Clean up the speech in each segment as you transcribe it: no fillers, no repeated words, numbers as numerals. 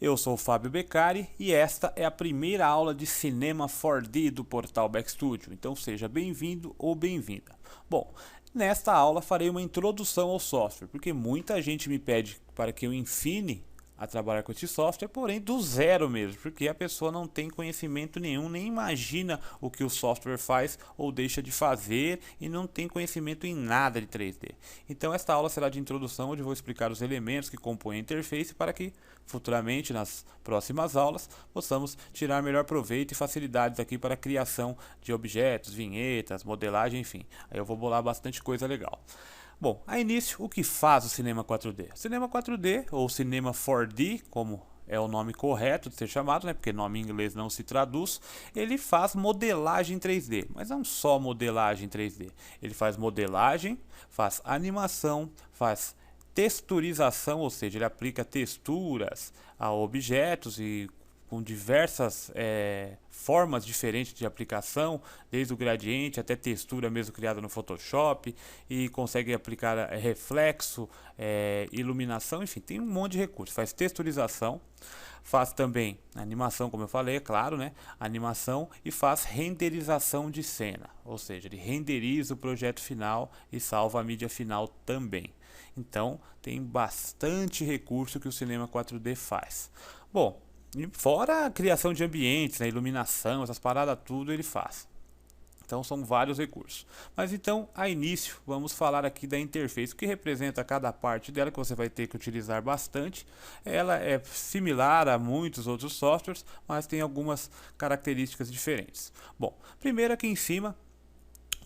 Eu sou o Fábio Beccari e esta é a primeira aula de Cinema 4D do portal Backstudio, então seja bem-vindo ou bem-vinda. Bom, nesta aula farei uma introdução ao software, porque muita gente me pede para que eu ensine a trabalhar com esse software, porém do zero mesmo, porque a pessoa não tem conhecimento nenhum, nem imagina o que o software faz ou deixa de fazer e não tem conhecimento em nada de 3D. Então esta aula será de introdução, onde vou explicar os elementos que compõem a interface para que futuramente, nas próximas aulas, possamos tirar melhor proveito e facilidades aqui para a criação de objetos, vinhetas, modelagem, enfim. Aí eu vou bolar bastante coisa legal. Bom, a início, o que faz o cinema 4D? O cinema 4D, ou cinema 4D, como é o nome correto de ser chamado, né? Porque nome em inglês não se traduz, ele faz modelagem 3D, mas não só modelagem 3D. Ele faz modelagem, faz animação, faz texturização, ou seja, ele aplica texturas a objetos e com diversas formas diferentes de aplicação, desde o gradiente até textura mesmo criada no Photoshop, e consegue aplicar reflexo, iluminação, enfim, tem um monte de recursos. Faz texturização, faz também animação, como eu falei, é claro, né? Animação, e faz renderização de cena, ou seja, ele renderiza o projeto final e salva a mídia final também. Então, tem bastante recurso que o cinema 4D faz. Bom, fora a criação de ambientes, né, iluminação, essas paradas tudo ele faz. Então são vários recursos. Mas então, a início, vamos falar aqui da interface, o que representa cada parte dela, que você vai ter que utilizar bastante. Ela é similar a muitos outros softwares, mas tem algumas características diferentes. Bom, primeiro aqui em cima,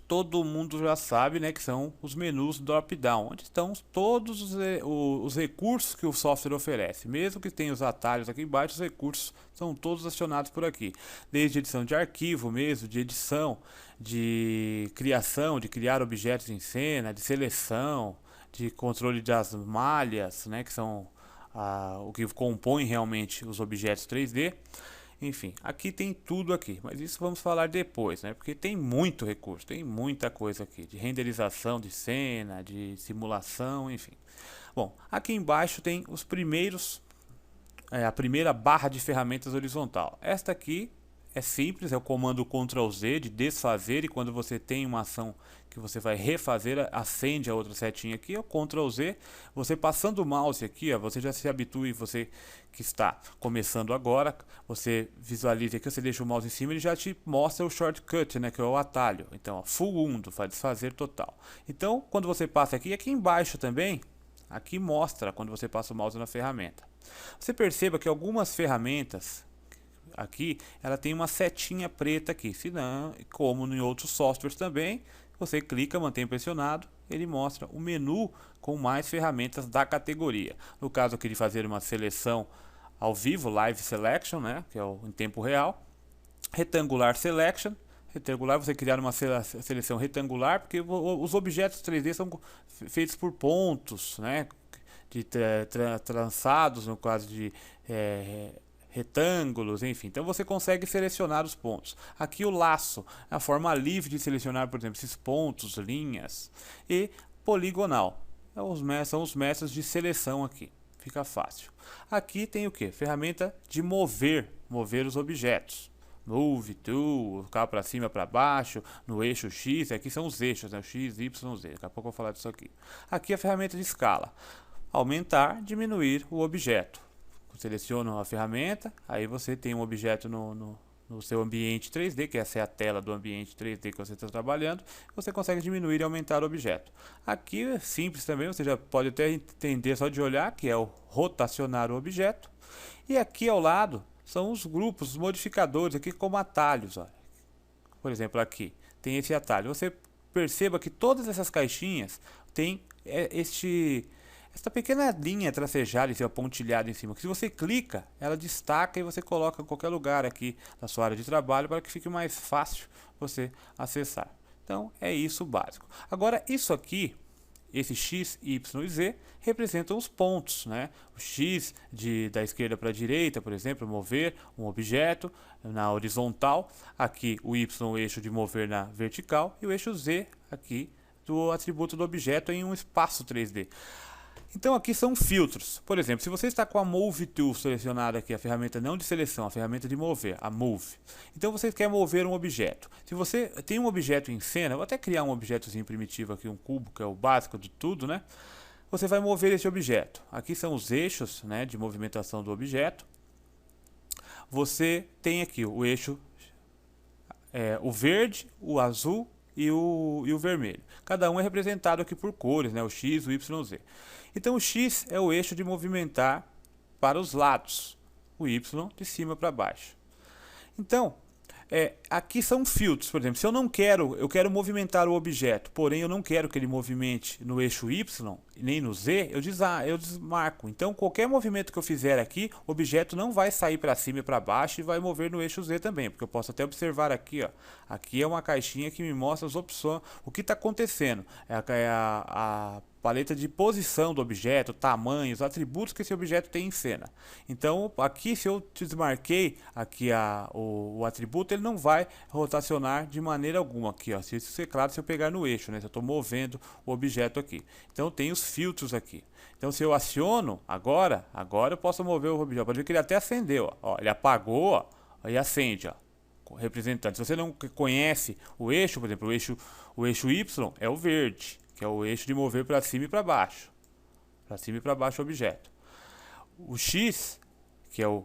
todo mundo já sabe, né, que são os menus drop-down, onde estão todos os recursos que o software oferece. Mesmo que tenha os atalhos aqui embaixo, os recursos são todos acionados por aqui. Desde edição de arquivo mesmo, de edição, de criação, de criar objetos em cena, de seleção, de controle das malhas, né, que são o que compõe realmente os objetos 3D. Enfim, aqui tem tudo aqui, mas isso vamos falar depois, né? Porque tem muito recurso, tem muita coisa aqui, de renderização de cena, de simulação, enfim. Bom, aqui embaixo tem os primeiros, a primeira barra de ferramentas horizontal. Esta aqui é simples, é o comando Ctrl Z de desfazer, e quando você tem uma ação que você vai refazer, acende a outra setinha aqui, é o Ctrl Z. Você passando o mouse aqui, ó, você já se habitua, e você que está começando agora, você visualiza aqui, você deixa o mouse em cima, ele já te mostra o shortcut, né, que é o atalho. Então, ó, full undo, faz desfazer total. Então, quando você passa aqui embaixo também, aqui mostra quando você passa o mouse na ferramenta. Você perceba que algumas ferramentas aqui, ela tem uma setinha preta aqui, se não, como em outros softwares também, você clica, mantém pressionado, ele mostra o menu com mais ferramentas da categoria. No caso aqui de fazer uma seleção ao vivo, Live Selection, né, que é em tempo real, Retangular Selection, retangular, você criar uma seleção retangular, porque os objetos 3D são feitos por pontos, né, de trançados, no caso de retângulos, enfim. Então você consegue selecionar os pontos. Aqui o laço, a forma livre de selecionar, por exemplo, esses pontos, linhas. E poligonal, são os métodos de seleção aqui. Fica fácil. Aqui tem o que? Ferramenta de mover os objetos. Move, Tool, cá para cima, para baixo, no eixo X, aqui são os eixos, né? X, Y, Z. Daqui a pouco eu vou falar disso aqui. Aqui a ferramenta de escala. Aumentar, diminuir o objeto. Seleciona a ferramenta, aí você tem um objeto no seu ambiente 3D, que essa é a tela do ambiente 3D que você está trabalhando, você consegue diminuir e aumentar o objeto. Aqui é simples também, você já pode até entender só de olhar, que é o rotacionar o objeto. E aqui ao lado são os grupos, os modificadores, aqui como atalhos. Olha. Por exemplo, aqui tem esse atalho. Você perceba que todas essas caixinhas têm esta pequena linha tracejada e pontilhada em cima, que se você clica, ela destaca e você coloca em qualquer lugar aqui na sua área de trabalho para que fique mais fácil você acessar. Então é isso o básico. Agora isso aqui, esse X, Y e Z, representam os pontos, né? O X da esquerda para a direita, por exemplo, mover um objeto na horizontal. Aqui o Y, o eixo de mover na vertical, e o eixo Z aqui do atributo do objeto em um espaço 3D. Então aqui são filtros. Por exemplo, se você está com a Move Tool selecionada aqui, a ferramenta não de seleção, a ferramenta de mover, a Move. Então você quer mover um objeto. Se você tem um objeto em cena, vou até criar um objetozinho primitivo aqui, um cubo, que é o básico de tudo, né? Você vai mover esse objeto. Aqui são os eixos, né, de movimentação do objeto. Você tem aqui o eixo, o verde, o azul e o vermelho. Cada um é representado aqui por cores, né? O X, o Y, o Z. Então o X é o eixo de movimentar para os lados, o Y de cima para baixo. Então, aqui são filtros, por exemplo, se eu quero movimentar o objeto, porém eu não quero que ele movimente no eixo Y, nem no Z, eu desmarco. Então qualquer movimento que eu fizer aqui, o objeto não vai sair para cima e para baixo e vai mover no eixo Z também, porque eu posso até observar aqui, ó, aqui é uma caixinha que me mostra as opções, o que está acontecendo, a paleta de posição do objeto, tamanhos, atributos que esse objeto tem em cena. Então aqui, se eu desmarquei aqui o atributo, ele não vai rotacionar de maneira alguma aqui, ó. Claro, se eu pegar no eixo, né? Se eu estou movendo o objeto aqui. Então tem os filtros aqui. Então se eu aciono agora eu posso mover o objeto. Pode ver que ele até acendeu, ó. Ele apagou, ó, e acende, ó. Representando. Se você não conhece o eixo, por exemplo, o eixo Y é o verde, que é o eixo de mover para cima e para baixo. Para cima e para baixo o objeto. O X, que é o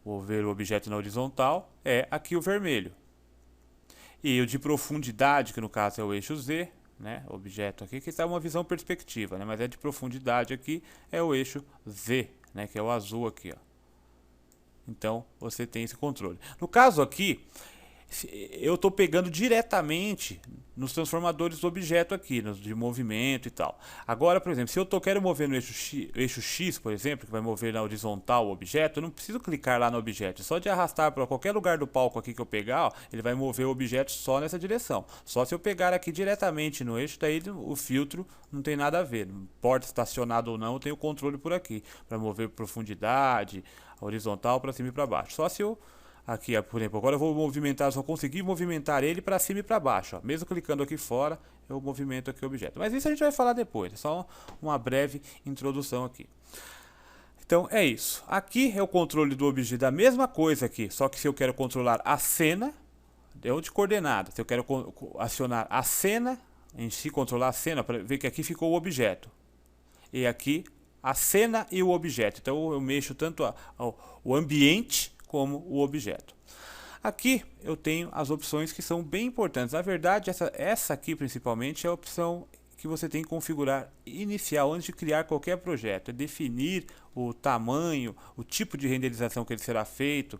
mover o objeto na horizontal, é aqui o vermelho. E o de profundidade, que no caso é o eixo Z, né? O objeto aqui, que está uma visão perspectiva, né? Mas é de profundidade aqui, é o eixo Z, né? Que é o azul aqui, ó. Então você tem esse controle. No caso aqui, eu estou pegando diretamente nos transformadores do objeto aqui, nos de movimento e tal. Agora, por exemplo, se eu quero mover no eixo X, por exemplo, que vai mover na horizontal o objeto, eu não preciso clicar lá no objeto. Só de arrastar para qualquer lugar do palco aqui que eu pegar, ó, ele vai mover o objeto só nessa direção. Só se eu pegar aqui diretamente no eixo, daí o filtro não tem nada a ver. Não importa estacionado ou não, eu tenho o controle por aqui, para mover profundidade, horizontal, para cima e para baixo. Só se eu aqui, por exemplo, agora eu vou movimentar, só conseguir movimentar ele para cima e para baixo, ó. Mesmo clicando aqui fora, eu movimento aqui o objeto. Mas isso a gente vai falar depois, é só uma breve introdução aqui. Então é isso. Aqui é o controle do objeto, da mesma coisa aqui, só que se eu quero controlar a cena, é o de coordenada. Se eu quero acionar a cena, em si controlar a cena, para ver que aqui ficou o objeto. E aqui a cena e o objeto. Então eu mexo tanto o ambiente como o objeto. Aqui eu tenho as opções que são bem importantes. Na verdade, essa aqui principalmente é a opção que você tem que configurar inicial antes de criar qualquer projeto. É definir o tamanho, o tipo de renderização que ele será feito,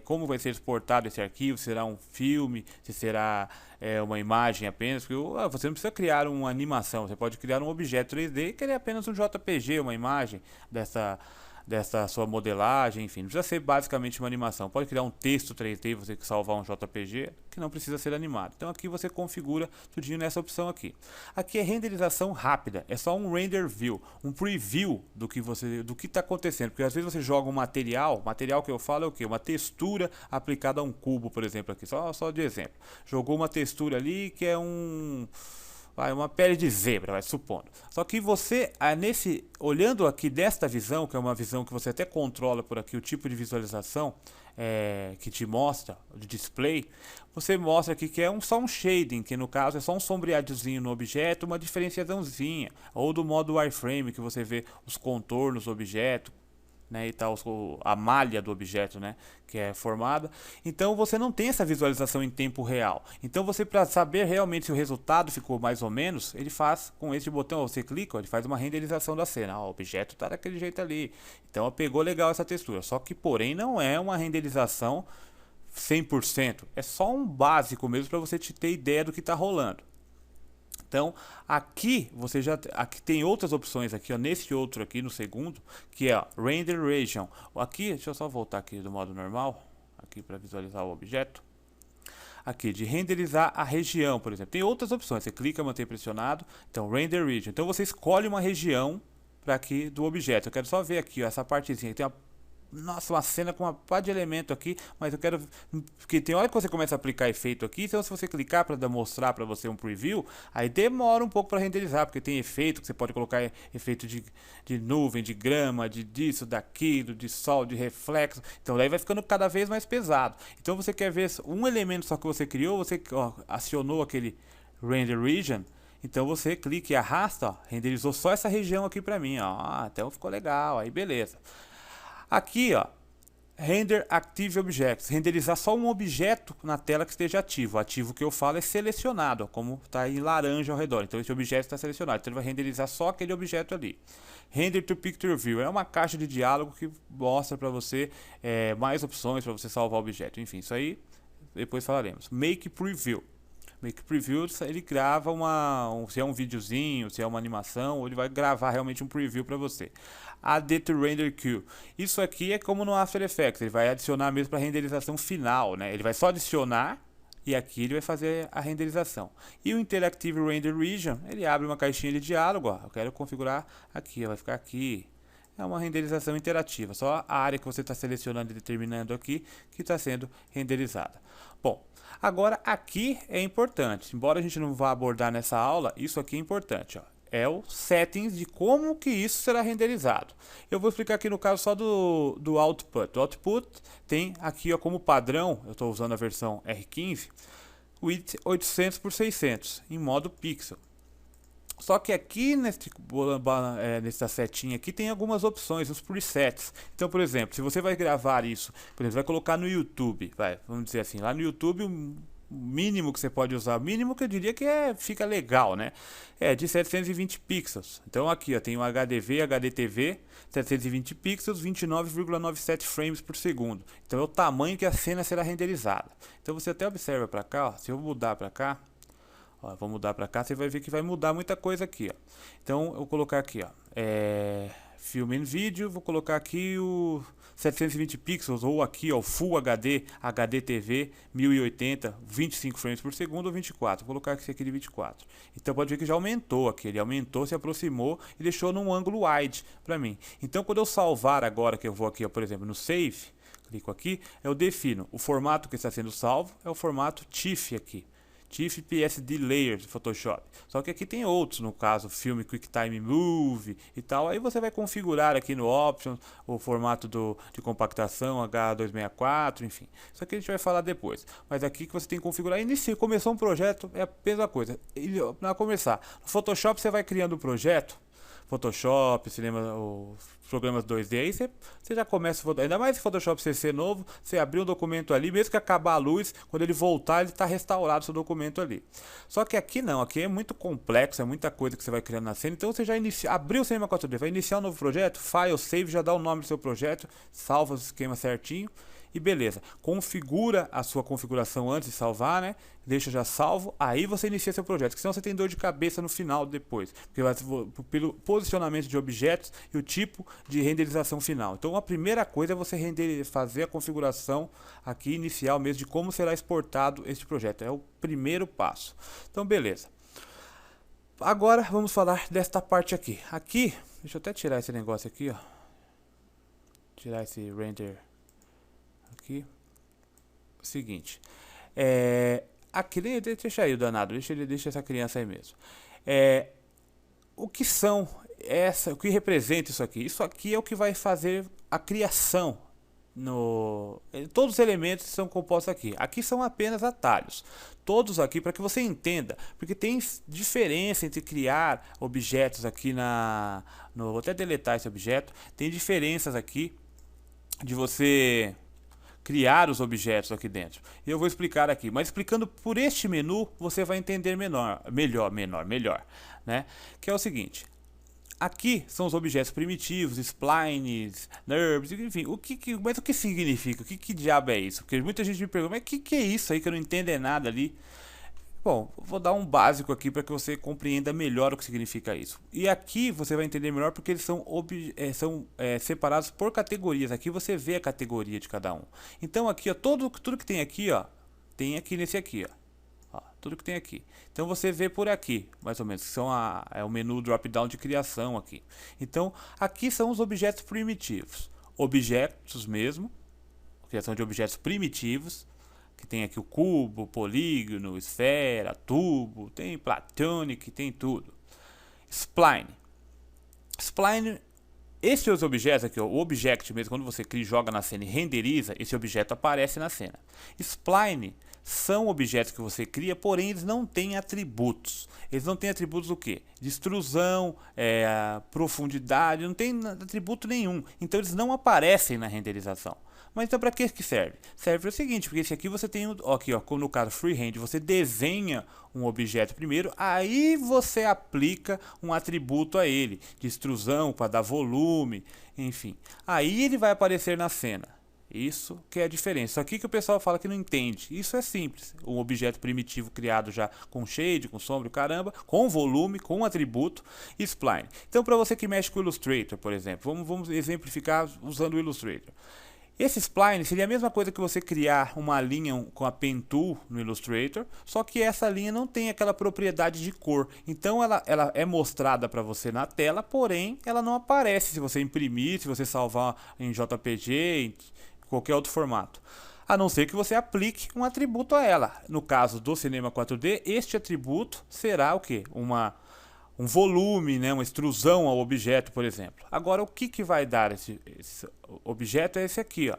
como vai ser exportado esse arquivo, se será um filme, se será uma imagem apenas. Porque você não precisa criar uma animação, você pode criar um objeto 3D e querer apenas um JPG, uma imagem dessa sua modelagem, enfim, não precisa ser basicamente uma animação. Pode criar um texto 3D, você que salvar um JPG, que não precisa ser animado. Então aqui você configura tudinho nessa opção aqui. Aqui é renderização rápida, é só um render view, um preview do que está acontecendo, porque às vezes você joga um material que eu falo é o que? Uma textura aplicada a um cubo, por exemplo, aqui, só de exemplo. Jogou uma textura ali que é uma pele de zebra, supondo. Só que você, olhando aqui desta visão, que é uma visão que você até controla por aqui, o tipo de visualização que te mostra, de display, você mostra aqui que é só um shading, que no caso é só um sombreadozinho no objeto, uma diferenciaçãozinha, ou do modo wireframe, que você vê os contornos do objeto, né, e tal, a malha do objeto, né, que é formada. Então você não tem essa visualização em tempo real. Então você, para saber realmente se o resultado ficou mais ou menos, ele faz com esse botão, você clica, ele faz uma renderização da cena. O objeto está daquele jeito ali. Então pegou legal essa textura. Só que porém não é uma renderização 100%. É só um básico mesmo para você ter ideia do que está rolando. Então, aqui aqui tem outras opções aqui, ó, nesse outro aqui, no segundo, que é Render Region. Aqui, deixa eu só voltar aqui do modo normal, aqui para visualizar o objeto. Aqui, de renderizar a região, por exemplo. Tem outras opções, você clica, mantém pressionado, então Render Region. Então você escolhe uma região para aqui do objeto. Eu quero só ver aqui, ó, essa partezinha, tem nossa, uma cena com uma pá de elemento aqui, mas eu quero, porque tem hora que você começa a aplicar efeito aqui, então se você clicar para mostrar para você um preview, aí demora um pouco para renderizar, porque tem efeito que você pode colocar, efeito de nuvem, de grama, de disso, daquilo, de sol, de reflexo, então daí vai ficando cada vez mais pesado. Então você quer ver um elemento só que você criou, você acionou aquele render region, então você clica e arrasta, ó, renderizou só essa região aqui pra mim, ó, então ficou legal, aí beleza. Aqui, ó, Render Active Objects, renderizar só um objeto na tela que esteja ativo. O ativo que eu falo é selecionado, ó, como está em laranja ao redor, então esse objeto está selecionado, então ele vai renderizar só aquele objeto ali. Render to Picture View, é uma caixa de diálogo que mostra para você mais opções para você salvar o objeto, enfim, isso aí depois falaremos. Make Preview. Make Preview, ele grava se é um videozinho, se é uma animação, ou ele vai gravar realmente um preview para você. Add to Render Queue. Isso aqui é como no After Effects, ele vai adicionar mesmo para a renderização final, né? Ele vai só adicionar e aqui ele vai fazer a renderização. E o Interactive Render Region, ele abre uma caixinha de diálogo, ó, eu quero configurar aqui, vai ficar aqui. É uma renderização interativa, só a área que você está selecionando e determinando aqui que está sendo renderizada. Bom, agora aqui é importante, embora a gente não vá abordar nessa aula, isso aqui é importante, ó, é o settings de como que isso será renderizado. Eu vou explicar aqui no caso só do output. O output tem aqui ó, como padrão, eu estou usando a versão R15, width 800 por 600 em modo pixel. Só que aqui nessa setinha aqui tem algumas opções, os presets. Então, por exemplo, se você vai gravar isso, por exemplo, vai colocar no YouTube, vamos dizer assim, lá no YouTube o mínimo que você pode usar, o mínimo que eu diria que fica legal, né? É de 720 pixels. Então aqui ó, tem o HDV, HDTV, 720 pixels, 29,97 frames por segundo. Então é o tamanho que a cena será renderizada. Então você até observa para cá, ó, se eu mudar para cá, ó, vou mudar para cá, você vai ver que vai mudar muita coisa aqui, ó. Então eu vou colocar aqui, ó, Film and Video, vou colocar aqui o 720 pixels ou aqui, ó, Full HD, HDTV 1080, 25 frames por segundo ou 24. Vou colocar esse aqui de 24. Então pode ver que já aumentou aqui, ele aumentou, se aproximou e deixou num ângulo wide para mim. Então quando eu salvar agora, que eu vou aqui, ó, por exemplo, no Save, clico aqui, eu defino o formato que está sendo salvo, é o formato TIFF aqui. TIFF PSD Layer de Photoshop. Só que aqui tem outros, no caso, filme QuickTime Move e tal. Aí você vai configurar aqui no Options o formato de compactação H264, enfim. Isso aqui a gente vai falar depois. Mas aqui que você tem que configurar. Inicia, começou um projeto, é a mesma coisa. Para começar, no Photoshop você vai criando o projeto. Photoshop, cinema, os programas 2D, aí você já começa, ainda mais se Photoshop CC novo, você abrir um documento ali, mesmo que acabar a luz, quando ele voltar, ele está restaurado o seu documento ali. Só que aqui não, aqui é muito complexo, é muita coisa que você vai criando na cena, então você já abriu o Cinema 4D, vai iniciar um novo projeto, File, Save, já dá o nome do seu projeto, salva o esquema certinho, e beleza, configura a sua configuração antes de salvar, né? Deixa já salvo, aí você inicia seu projeto, porque senão você tem dor de cabeça no final depois, porque vai pelo posicionamento de objetos e o tipo de renderização final. Então a primeira coisa é você fazer a configuração aqui inicial mesmo de como será exportado este projeto, é o primeiro passo. Então beleza. Agora vamos falar desta parte aqui. Aqui, deixa eu até tirar esse negócio aqui, ó. Tirar esse render aqui. O seguinte, aqui, deixa aí o danado, deixa essa criança aí mesmo. O que são o que representa isso aqui? Isso aqui é o que vai fazer a criação. Todos os elementos são compostos aqui. Aqui são apenas atalhos. Todos aqui para que você entenda, porque tem diferença entre criar objetos aqui vou até deletar esse objeto. Tem diferenças aqui de você criar os objetos aqui dentro. Eu vou explicar aqui, mas explicando por este menu, você vai entender melhor, né? Que é o seguinte, aqui são os objetos primitivos, splines, NURBS, enfim, mas o que significa? O que diabo é isso? Porque muita gente me pergunta, mas o que é isso aí que eu não entendo nada ali? Bom, vou dar um básico aqui para que você compreenda melhor o que significa isso. E aqui você vai entender melhor porque eles são separados por categorias. Aqui você vê a categoria de cada um. Então aqui, ó, tudo que tem aqui, ó, tem aqui nesse aqui, ó, tudo que tem aqui. Então você vê por aqui, mais ou menos, que são o menu drop-down de criação aqui. Então aqui são os objetos primitivos. objetos mesmo, criação de objetos primitivos, que tem aqui o cubo, polígono, esfera, tubo, tem platonic, tem tudo. Spline. Spline, esses objetos aqui, o object mesmo, quando você cria, joga na cena e renderiza, esse objeto aparece na cena. Spline são objetos que você cria, porém eles não têm atributos. Eles não têm atributos o quê? De extrusão, profundidade, não tem atributo nenhum. Então eles não aparecem na renderização. Mas então para que serve? Serve para o seguinte, porque esse aqui você tem, aqui, ó, no caso freehand, você desenha um objeto primeiro, aí você aplica um atributo a ele, de extrusão, para dar volume, enfim. Aí ele vai aparecer na cena. Isso que é a diferença. Isso aqui que o pessoal fala que não entende. Isso é simples. Um objeto primitivo criado já com shade, com sombra, caramba, com volume, com atributo, spline. Então para você que mexe com o Illustrator, por exemplo, vamos exemplificar usando o Illustrator. Esse spline seria a mesma coisa que você criar uma linha com a Pen Tool no Illustrator, só que essa linha não tem aquela propriedade de cor. Então ela é mostrada para você na tela, porém ela não aparece se você imprimir, se você salvar em JPG, em qualquer outro formato. A não ser que você aplique um atributo a ela. No caso do Cinema 4D, este atributo será o quê? Um volume, né, uma extrusão ao objeto, por exemplo. Agora, o que vai dar esse objeto é esse aqui, ó,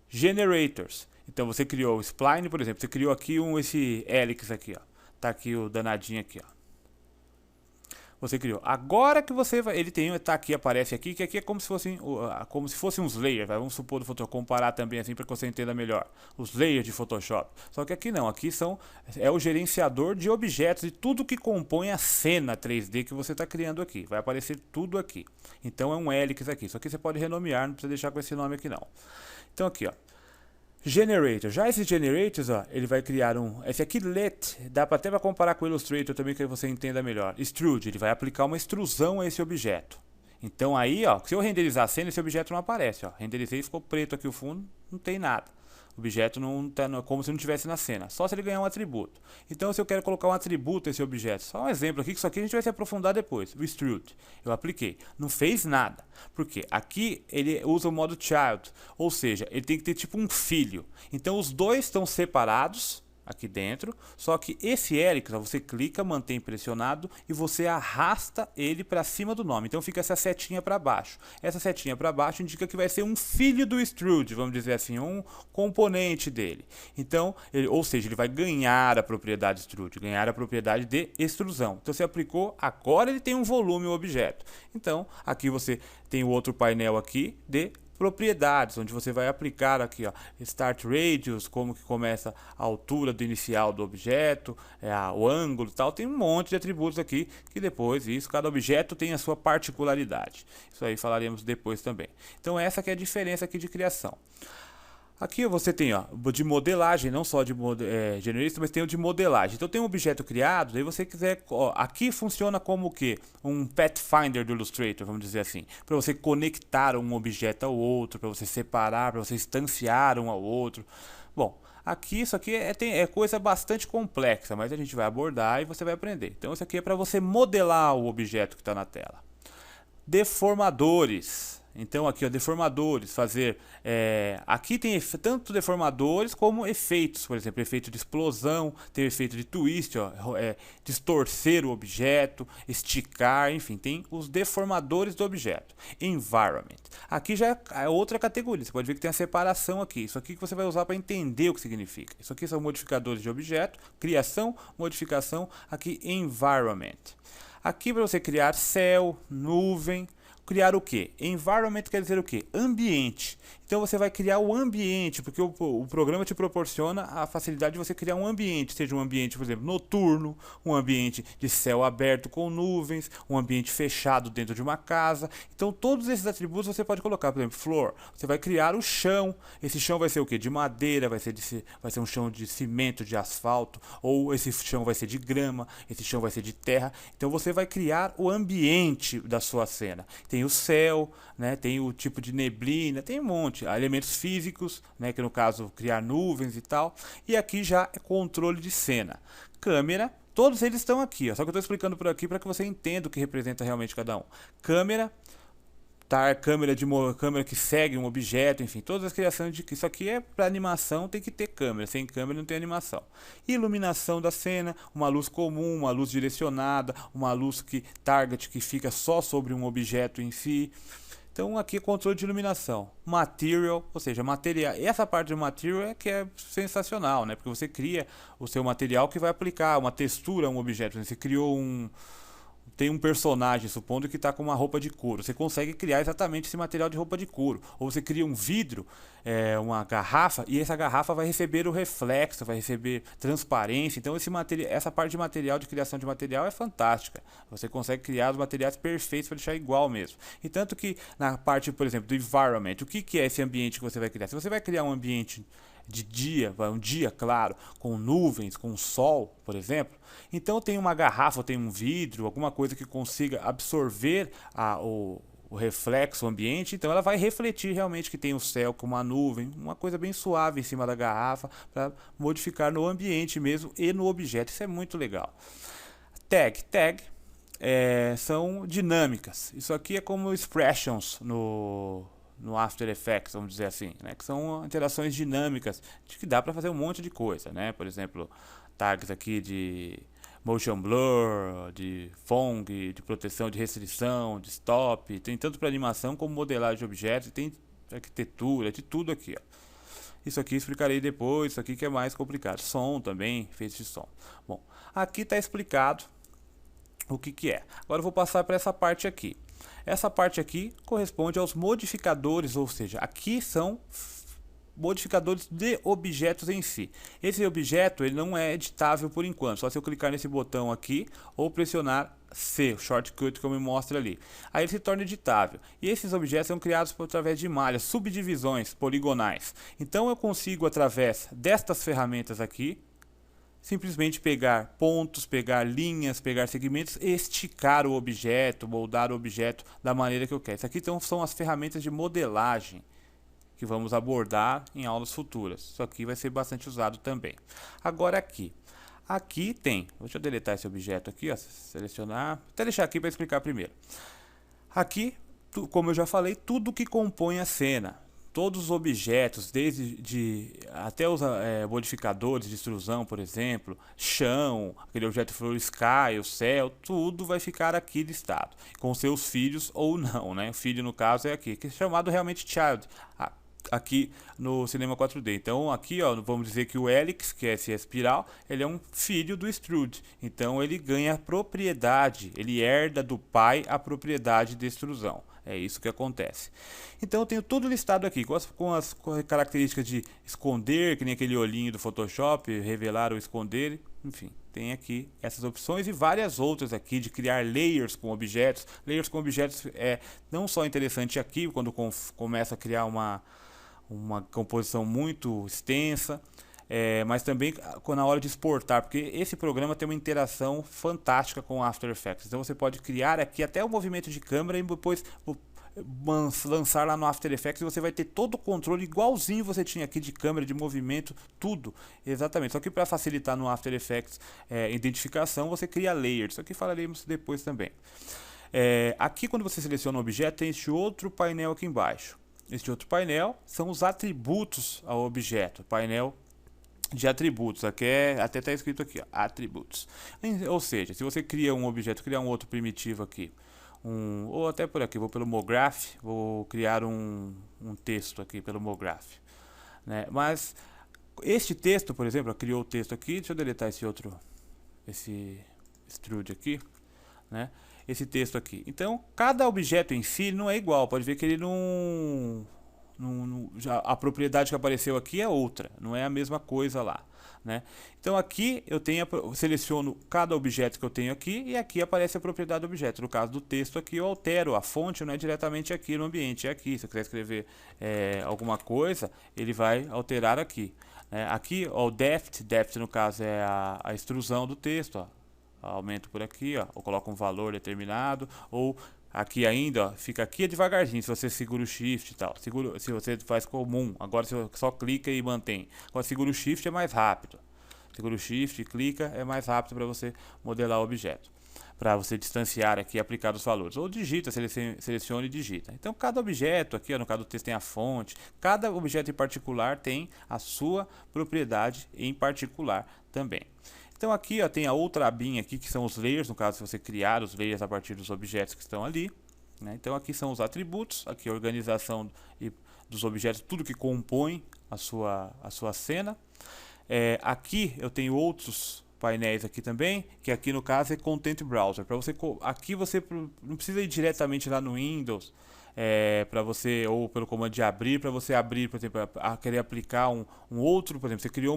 Generators. Então, você criou o Spline, por exemplo, você criou aqui esse Helix aqui, ó. Tá aqui o danadinho aqui, ó. Você criou. Agora que você vai, ele tem, tá aqui, aparece aqui, que aqui é como se fosse uns layers, vamos supor do Photoshop, comparar também assim para que você entenda melhor. Os layers de Photoshop. Só que aqui não, aqui é o gerenciador de objetos e tudo que compõe a cena 3D que você está criando aqui. Vai aparecer tudo aqui. Então é um Helix aqui. Só que você pode renomear, não precisa deixar com esse nome aqui não. Então aqui, ó. Generator. Já esses generators, ó, ele vai criar esse aqui let, dá até para comparar com o Illustrator também que você entenda melhor. Extrude, ele vai aplicar uma extrusão a esse objeto. Então aí, ó, se eu renderizar a cena, esse objeto não aparece, ó. Renderizei, ficou preto aqui o fundo, não tem nada. O objeto não tá como se não estivesse na cena, só se ele ganhar um atributo. Então, se eu quero colocar um atributo a esse objeto, só um exemplo aqui, que isso aqui a gente vai se aprofundar depois. O extrude, eu apliquei, não fez nada. Por quê? Aqui ele usa o modo child, ou seja, ele tem que ter tipo um filho. Então, os dois estão separados aqui dentro, só que esse Helix, você clica, mantém pressionado e você arrasta ele para cima do nome. Então fica essa setinha para baixo. Essa setinha para baixo indica que vai ser um filho do extrude, vamos dizer assim, um componente dele. Então, ou seja, ele vai ganhar a propriedade extrude, ganhar a propriedade de extrusão. Então você aplicou, agora ele tem um volume, o objeto. Então, aqui você tem o outro painel aqui de propriedades, onde você vai aplicar aqui, ó, Start Radius, como que começa a altura do inicial do objeto, o ângulo e tal, tem um monte de atributos aqui, que depois, cada objeto tem a sua particularidade. Isso aí falaremos depois também. Então essa que é a diferença aqui de criação. Aqui você tem, ó, de modelagem, não só de generalista, mas tem o de modelagem. Então tem um objeto criado, daí você quiser, ó, aqui funciona como o quê? Um Pathfinder do Illustrator, vamos dizer assim, para você conectar um objeto ao outro, para você separar, para você instanciar um ao outro. Bom, aqui isso aqui é coisa bastante complexa, mas a gente vai abordar e você vai aprender. Então isso aqui é para você modelar o objeto que está na tela. Deformadores. Então aqui, ó, deformadores, aqui tem tanto deformadores como efeitos, por exemplo, efeito de explosão, tem o efeito de twist, ó, distorcer o objeto, esticar, enfim, tem os deformadores do objeto. Environment. Aqui já é outra categoria, você pode ver que tem a separação aqui, isso aqui que você vai usar para entender o que significa. Isso aqui são modificadores de objeto, criação, modificação, aqui environment. Aqui para você criar céu, nuvem, criar o que? Environment quer dizer o que? Ambiente. Então você vai criar o ambiente, porque o programa te proporciona a facilidade de você criar um ambiente, seja um ambiente, por exemplo, noturno, um ambiente de céu aberto com nuvens, um ambiente fechado dentro de uma casa. Então todos esses atributos você pode colocar, por exemplo, floor. Você vai criar o chão. Esse chão vai ser o que? De madeira, vai ser um chão de cimento, de asfalto, ou esse chão vai ser de grama, esse chão vai ser de terra. Então você vai criar o ambiente da sua cena. Tem o céu, né? Tem o tipo de neblina, tem um monte. Há elementos físicos, né? Que no caso criar nuvens e tal. E aqui já é controle de cena. Câmera, todos eles estão aqui, ó. Só que eu estou explicando por aqui para que você entenda o que representa realmente cada um. Câmera, câmera que segue um objeto, enfim, todas as criações de isso aqui é para animação, tem que ter câmera, sem câmera não tem animação. Iluminação da cena, uma luz comum, uma luz direcionada, uma luz target que fica só sobre um objeto em si. Então aqui é controle de iluminação, material, ou seja, material. Essa parte do material é que é sensacional, né? Porque você cria o seu material que vai aplicar uma textura a um objeto. Você criou tem um personagem, supondo que está com uma roupa de couro. Você consegue criar exatamente esse material de roupa de couro. Ou você cria um vidro, uma garrafa, e essa garrafa vai receber o reflexo, vai receber transparência. Então essa parte de material, de criação de material é fantástica. Você consegue criar os materiais perfeitos para deixar igual mesmo. E tanto que na parte, por exemplo, do environment, o que é esse ambiente que você vai criar? Se você vai criar um ambiente de dia, um dia claro, com nuvens, com sol, por exemplo, então tem uma garrafa, tem um vidro, alguma coisa que consiga absorver o reflexo ambiente, então ela vai refletir realmente que tem o céu com uma nuvem, uma coisa bem suave em cima da garrafa, para modificar no ambiente mesmo e no objeto. Isso é muito legal. Tag são dinâmicas. Isso aqui é como expressions no After Effects, vamos dizer assim, né? Que são interações dinâmicas, de que dá para fazer um monte de coisa, né? Por exemplo, tags aqui de motion blur, de Phong, de proteção de restrição, de stop, tem tanto para animação como modelagem de objetos, tem arquitetura, de tudo aqui, ó. Isso aqui explicarei depois, isso aqui que é mais complicado. Som também, efeitos de som. Bom, aqui está explicado o que é. Agora eu vou passar para essa parte aqui. Essa parte aqui corresponde aos modificadores, ou seja, aqui são modificadores de objetos em si. Esse objeto ele não é editável por enquanto, só se eu clicar nesse botão aqui ou pressionar C, o shortcut que eu me mostro ali. Aí ele se torna editável. E esses objetos são criados através de malhas, subdivisões poligonais. Então eu consigo, através destas ferramentas aqui, simplesmente pegar pontos, pegar linhas, pegar segmentos, esticar o objeto, moldar o objeto da maneira que eu quero. Isso aqui então são as ferramentas de modelagem que vamos abordar em aulas futuras. Isso aqui vai ser bastante usado também. Agora aqui tem, deixa eu deletar esse objeto aqui, ó, selecionar, até deixar aqui para explicar primeiro. Aqui, como eu já falei, tudo que compõe a cena. Todos os objetos, até os modificadores de extrusão, por exemplo, chão, aquele objeto for sky, o céu, tudo vai ficar aqui listado, com seus filhos ou não, né? O filho no caso é aqui, que é chamado realmente child, aqui no cinema 4D. Então aqui, ó, vamos dizer que o Helix, que é essa espiral, ele é um filho do extrude. Então ele ganha propriedade, ele herda do pai a propriedade de extrusão. É isso que acontece. Então eu tenho tudo listado aqui, com as características de esconder, que nem aquele olhinho do Photoshop, revelar ou esconder, enfim. Tem aqui essas opções e várias outras aqui de criar layers com objetos. Layers com objetos é não só interessante aqui, quando começa a criar uma composição muito extensa, mas também na hora de exportar, porque esse programa tem uma interação fantástica com o After Effects. Então você pode criar aqui até o movimento de câmera e depois lançar lá no After Effects e você vai ter todo o controle igualzinho você tinha aqui de câmera, de movimento, tudo, exatamente. Só que para facilitar no After Effects identificação, você cria layers. Isso aqui falaremos depois também. Aqui quando você seleciona um objeto, tem este outro painel aqui embaixo. Este outro painel são os atributos ao objeto, painel de atributos, aqui até está escrito aqui, ó, atributos. Ou seja, se você cria um objeto, criar um outro primitivo aqui, ou até por aqui, vou pelo MoGraph, vou criar um texto aqui pelo MoGraph, né? Mas este texto, por exemplo, criou o texto aqui, deixa eu deletar esse extrude aqui, né? Esse texto aqui. Então, cada objeto em si não é igual, pode ver que ele a propriedade que apareceu aqui é outra, não é a mesma coisa lá, né? Então aqui eu seleciono cada objeto que eu tenho aqui e aqui aparece a propriedade do objeto. No caso do texto aqui eu altero a fonte, não é diretamente aqui no ambiente, é aqui. Se eu quiser escrever alguma coisa, ele vai alterar aqui. Aqui ó, o depth no caso é a extrusão do texto, ó. Aumento por aqui, ó, ou coloco um valor determinado, ou aqui ainda, ó, fica aqui devagarzinho, se você segura o Shift e tal. Se você faz comum, agora você só clica e mantém. Agora segura o Shift é mais rápido. Segura o Shift e clica, é mais rápido para você modelar o objeto. para você distanciar aqui e aplicar os valores. Ou digita, selecione e digita. Então cada objeto aqui, ó, no caso do texto tem a fonte, cada objeto em particular tem a sua propriedade em particular também. Então aqui, ó, tem a outra abinha aqui que são os layers, no caso se você criar os layers a partir dos objetos que estão ali, né? Então aqui são os atributos, aqui a organização dos objetos, tudo que compõe a sua cena. Aqui eu tenho outros painéis aqui também, que aqui no caso é Content Browser. Aqui você não precisa ir diretamente lá no Windows, para você, ou pelo comando de abrir, para você abrir, por exemplo, a querer aplicar um outro, por exemplo, você criou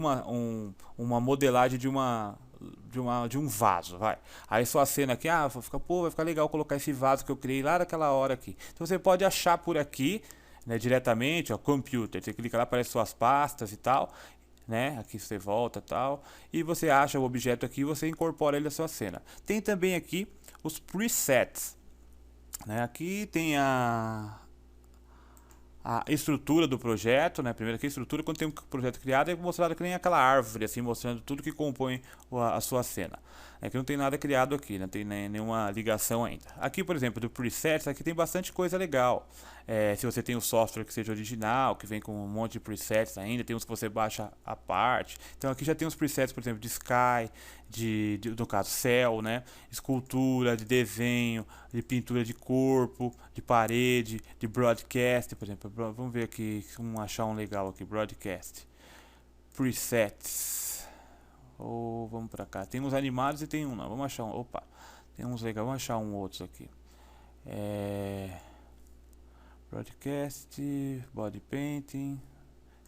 uma modelagem de um vaso, vai. Aí sua cena aqui, vai ficar legal colocar esse vaso que eu criei lá naquela hora aqui. Então você pode achar por aqui, né, diretamente, ó, Computer, você clica lá, aparece suas pastas e tal, né? Aqui você volta tal, e você acha o objeto aqui e você incorpora ele à sua cena. Tem também aqui os presets, né? Aqui tem a estrutura do projeto, né? Primeiro aqui a estrutura, quando tem um projeto criado é mostrado que nem aquela árvore, assim, mostrando tudo que compõe a sua cena. Aqui não tem nada criado aqui, não tem nenhuma ligação ainda. Aqui, por exemplo, do presets, aqui tem bastante coisa legal. Se você tem um software que seja original, que vem com um monte de presets ainda, tem uns que você baixa à parte. Então aqui já tem os presets, por exemplo, de sky, no caso céu, né? Escultura, de desenho, de pintura de corpo, de parede, de broadcast, por exemplo. Vamos ver aqui, vamos achar um legal aqui, broadcast. Presets. Ou vamos pra cá. Tem uns animados e tem um não. Vamos achar um. Opa, tem uns legais. Vamos achar um outros aqui. Broadcast, Body Painting,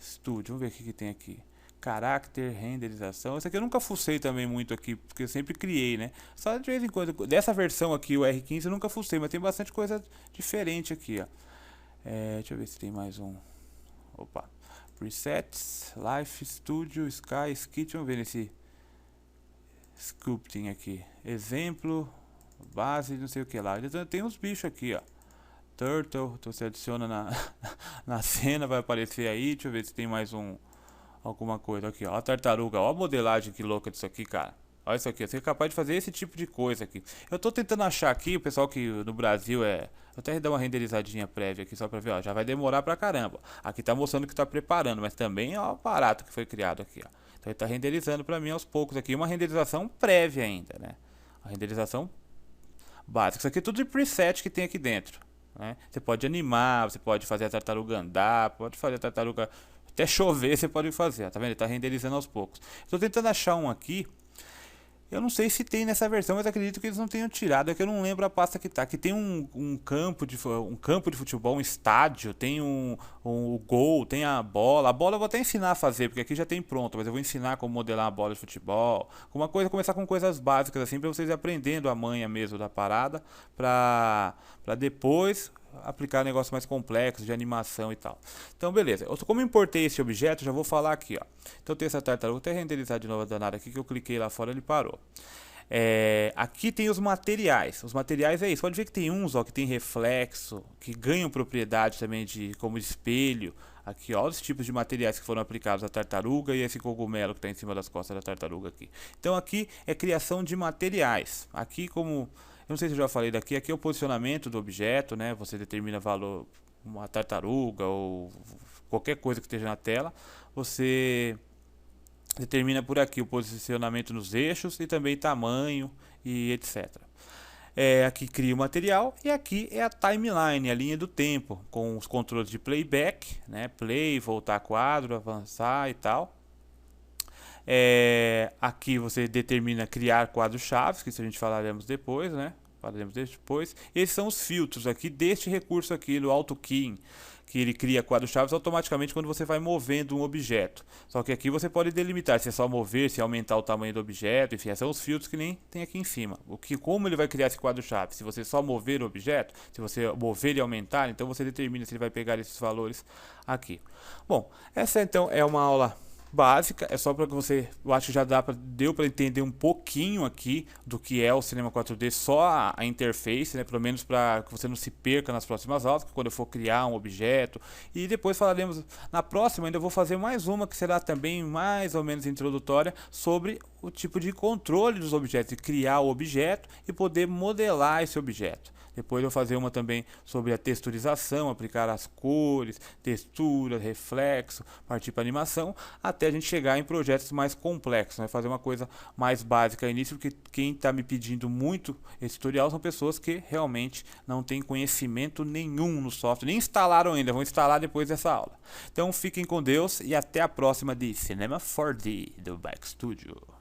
Studio. Vamos ver o que tem aqui. Caráter, renderização. Esse aqui eu nunca fucei também muito aqui, porque eu sempre criei, né? Só de vez em quando. Dessa versão aqui, o R15, eu nunca fucei, mas tem bastante coisa diferente aqui, ó. Deixa eu ver se tem mais um. Opa. Presets, Life, Studio, Sky, Sketch. Vamos ver nesse Sculpting aqui. Exemplo, base, não sei o que lá. Então, tem uns bichos aqui, ó. Turtle, então você adiciona na cena, vai aparecer aí. Deixa eu ver se tem mais alguma coisa aqui, ó. A tartaruga, ó a modelagem que louca disso aqui, cara. Olha isso aqui, você é capaz de fazer esse tipo de coisa aqui. Eu tô tentando achar aqui, o pessoal que no Brasil vou até dar uma renderizadinha prévia aqui só pra ver, ó. Já vai demorar pra caramba. Aqui tá mostrando que tá preparando, mas também ó, o aparato que foi criado aqui, ó. Então ele tá renderizando pra mim aos poucos aqui. Uma renderização prévia ainda, né? A renderização básica. Isso aqui é tudo de preset que tem aqui dentro, né? Você pode animar, você pode fazer a tartaruga andar, pode fazer a tartaruga até chover, você pode fazer, tá vendo? Ele tá renderizando aos poucos. Estou tentando achar um aqui. Eu não sei se tem nessa versão, mas acredito que eles não tenham tirado. É que eu não lembro a pasta que tá. Aqui tem um campo de futebol, um estádio, tem um gol, tem a bola. A bola eu vou até ensinar a fazer, porque aqui já tem pronto, mas eu vou ensinar como modelar uma bola de futebol. Começar com coisas básicas assim, para vocês ir aprendendo a manha mesmo da parada, para depois aplicar negócio mais complexo de animação e tal. Então beleza, como eu importei esse objeto, já vou falar aqui, ó. Então tem essa tartaruga, vou até renderizar de novo a danada aqui, que eu cliquei lá fora, ele parou. Aqui tem os materiais. Os materiais é isso, pode ver que tem uns, ó, que tem reflexo, que ganham propriedade também como espelho. Aqui, ó, os tipos de materiais que foram aplicados à tartaruga e esse cogumelo que está em cima das costas da tartaruga aqui. Então aqui é criação de materiais. Aqui como eu não sei se eu já falei daqui, aqui é o posicionamento do objeto, né? Você determina valor, uma tartaruga ou qualquer coisa que esteja na tela, você determina por aqui o posicionamento nos eixos e também tamanho e etc. Aqui cria o material e aqui é a timeline, a linha do tempo, com os controles de playback, né? Play, voltar quadro, avançar e tal. Aqui você determina criar quadros-chave, que isso a gente falaremos depois, né? Esses são os filtros aqui deste recurso aqui do AutoKeying, que ele cria quadros-chave automaticamente quando você vai movendo um objeto. Só que aqui você pode delimitar se é só mover, se é aumentar o tamanho do objeto, enfim, esses são os filtros que nem tem aqui em cima. Como ele vai criar esse quadro-chave? Se você só mover o objeto, se você mover e aumentar, então você determina se ele vai pegar esses valores aqui. Bom, essa então é uma aula básica, é só para que você, eu acho que já deu para entender um pouquinho aqui do que é o Cinema 4D, só a interface, né, pelo menos para que você não se perca nas próximas aulas, quando eu for criar um objeto. E depois falaremos, na próxima ainda vou fazer mais uma que será também mais ou menos introdutória sobre o tipo de controle dos objetos, de criar o objeto e poder modelar esse objeto. Depois eu vou fazer uma também sobre a texturização, aplicar as cores, textura, reflexo, partir para animação, até a gente chegar em projetos mais complexos, né? Fazer uma coisa mais básica no início, porque quem está me pedindo muito esse tutorial são pessoas que realmente não têm conhecimento nenhum no software, nem instalaram ainda, vão instalar depois dessa aula. Então fiquem com Deus e até a próxima de Cinema 4D do Back Studio.